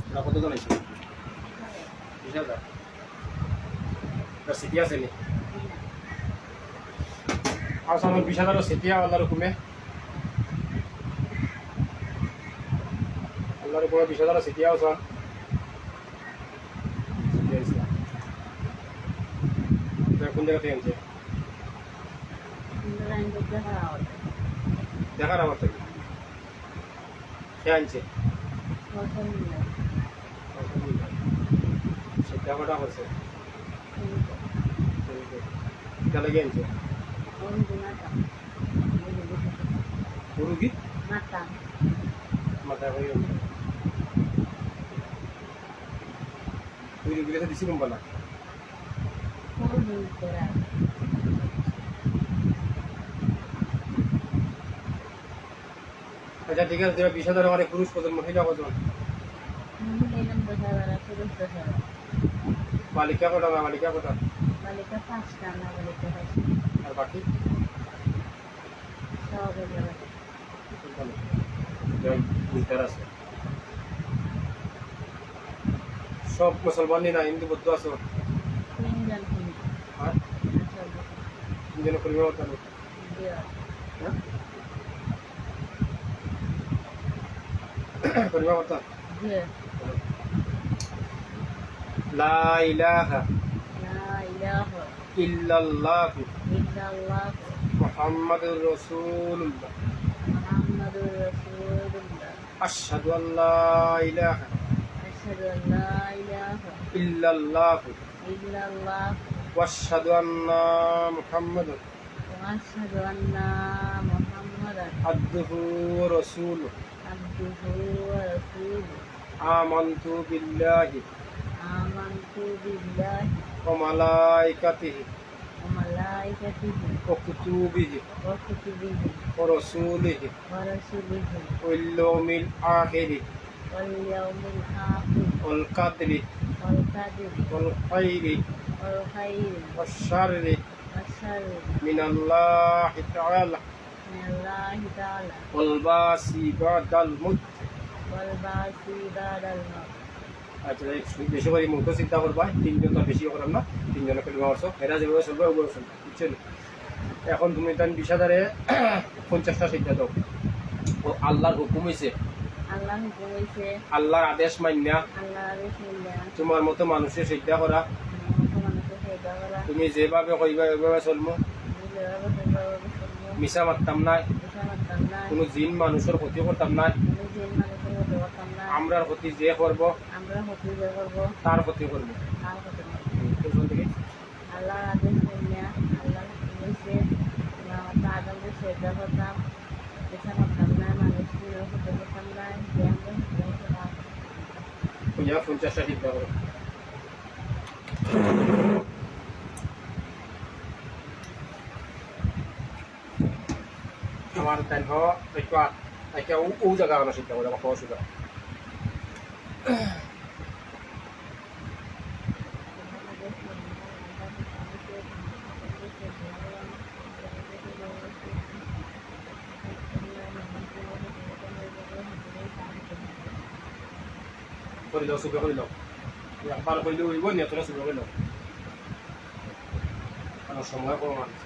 ওরা কতজন আছে? 20,000। সিটি আছে নি? আচ্ছা, আমার 20,000 সিটিয়া আল্লাহর হুকুমে, আল্লাহর হুকুমে 20,000 সিটিয়া আছে। কোন জায়গা থেকে আনছে? দেখার আমার থেকে কে আনছে? সেটা কটা করছে? এটা লেগে আনছে গরু কি মাথা হয়ে আনছে। তুই রেগুলেশন দিছি কোম্পানা? আচ্ছা ঠিক আছে, 20,000 আমার পুরুষ কজন, মহিলা কজন? বালিকা কটা? বালিকা কটা? আর বাকি আছে সব মুসলমানই না, হিন্দু বৌদ্ধ আছে? আর তিনজন পরিবার পরিবার কথা লা ইলাহা ইল্লাল্লাহ মুহাম্মাদুর রাসূলুল্লাহ আশহাদু আল্লা ইলাহা ইল্লাল্লাহ ওয়া আশহাদু আন্না মুহাম্মাদান আবদুহু ওয়া রাসূলুহু আমানতু বিল্লাহি ওয়া মালাইকাতিহি ওয়া কুতুবিহি ওয়া রাসূলিহি ওয়াল ইয়াউমিল আখিরি ওয়াল কাদরি ওয়াল খাইরি ওয়াশ শাররি মিনাল্লাহি তাআলা ওয়াল বাসি বাদাল মুত। আচ্ছা, বেশি করে মুখ চিন্তা করবা, তিনজন তো বেশি করাম না, তিনজনে ফেলবা পারছো, এরা যেভাবে চলবে ওগুলো চলবে, বুঝছেন? এখন তুমি তাই 20,000-এ 50টা সিদ্ধা দাও। ও আল্লাহর হুকুম হয়েছে, আল্লাহর আদেশ মান্যা তোমার মতো মানুষের সিদ্ধা করা, তুমি যেভাবে কইবা ওইভাবে চলবো, মিশা মারতাম না, কোনো জিন মানুষের ক্ষতি করতাম না, আমরার ক্ষতি যে করবো তার ক্ষতি করবো। আল্লাহর আদেশ মানিয়া আল্লাহ বলেছে আদমকে শ্রদ্ধা করতাম, মিশা মারতাম না, মানুষকে ক্ষতি করতাম না, যে আমরা 50টা সিদ্ধা করো। আমার তাই একটা ও জায়গা আমার সিদ্ধা করে আমার অসুবিধা। করে দাও, সুবে করে দাও, একবার করলে উইব নিয়ে তোরা সুবে করে দাও, কারণ সময় কম আছে।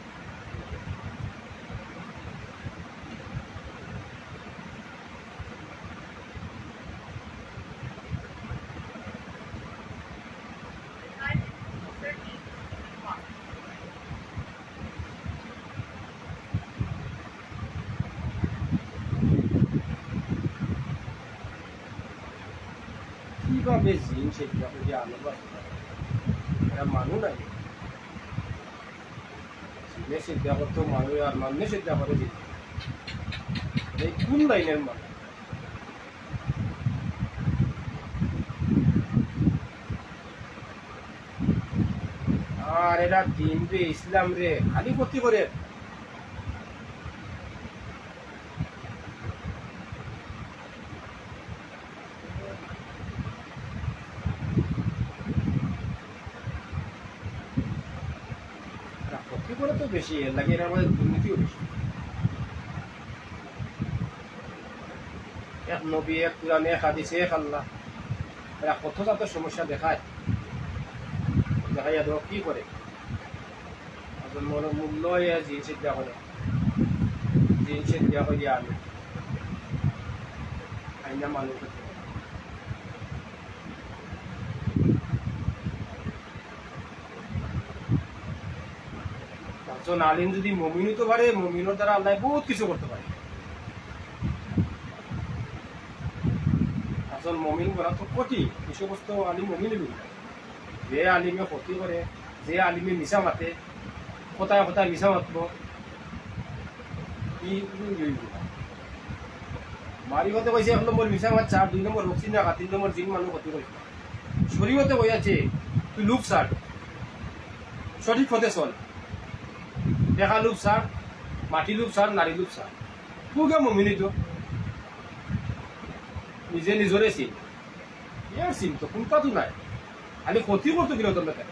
কিভাবে জিন সেটা যে আলো এরা মানু নাই, জিনে সিদ্ধা করতো মানুষ আর মানুষ সিদ্ধা করে দিত। এই কোন লাইনের মানুষ? আর এরা দিন রে ইসলাম রে খালি ক্ষতি করে। ক্ষতি করে তো বেশি, এর লাগে এর মধ্যে দুর্নীতিও বেশি। এক নবী, এক কোরআনে, এক হাদিসে, এক আল্লাহ, এরা কত জাতের সমস্যা দেখায়, দেখাইয়া দেওয়া কি করে মূল্য জিনিসের দেওয়া করে, জিনিসের দেওয়া করে আলু আইনা মানুষ একজন আলিম যদি মমিন হতে পারে, মমিনের দ্বারা আল্লাহ বহুত কিছু করতে পারে। একজন মমিন করা তো কঠিন, এই সমস্ত আলিম মমিন যে আলিমে ক্ষতি করে, যে আলিমে মিশা মাতে, কোথায় কোথায় মিশা মাতব, কি মারি হতে কইছে 1 নম্বর মিশা মাত, 4 2 নম্বর রক্সিন রাখা, 3 নম্বর জিন মানুষ ক্ষতি করেছে। শরীয়তে কই আছে তুই লুপ ছাড়, সঠিক পথে চল, দেখা লুপ ছাড়, মাটি লুপ ছাড়, নারী লুপ ছাড়, তুকে মমিনি তো নিজে নিজরে চিন, ইয়ার চিন তো কোনটা তো নাই, খালি ক্ষতি করতে গেলে তোর মেতে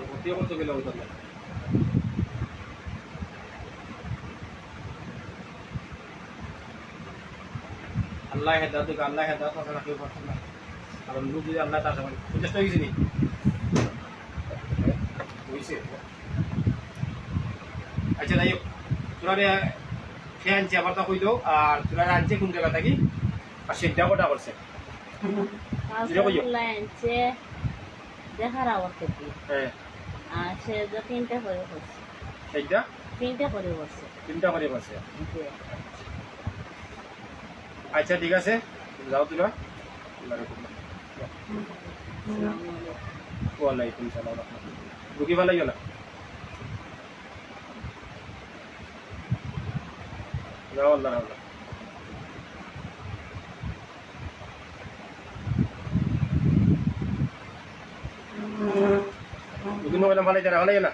ক্ষতি করতে গেলে ওই তোর মেতে আল্লাহ হেদায়ত দিকে, আল্লাহ হেদায়ত আছে না কেউ করছে না, কারণ লোক যদি আল্লাহ তার সামনে চেষ্টা হয়েছে নি হয়েছে। আচ্ছা যাই হোক, তোরা খেয়ে আনছি আবার তা কই দাও, আর তোরা আনছে কোন জায়গা থাকি আর সেটা কটা করছে আনছে দেখার আবার থেকে, হ্যাঁ আর সে যে 3টা করে করছে, সেইটা 3টা করে করছে। 3টা করে করছে। আচ্ছা ঠিক আছে, যাও তোরা। ওয়ালাইকুম সালাম, ঢুকি ভালো লাগিও না, যাও আল্লাহ আল্লাহ। বিভিন্ন ভালো জানা ভালো না।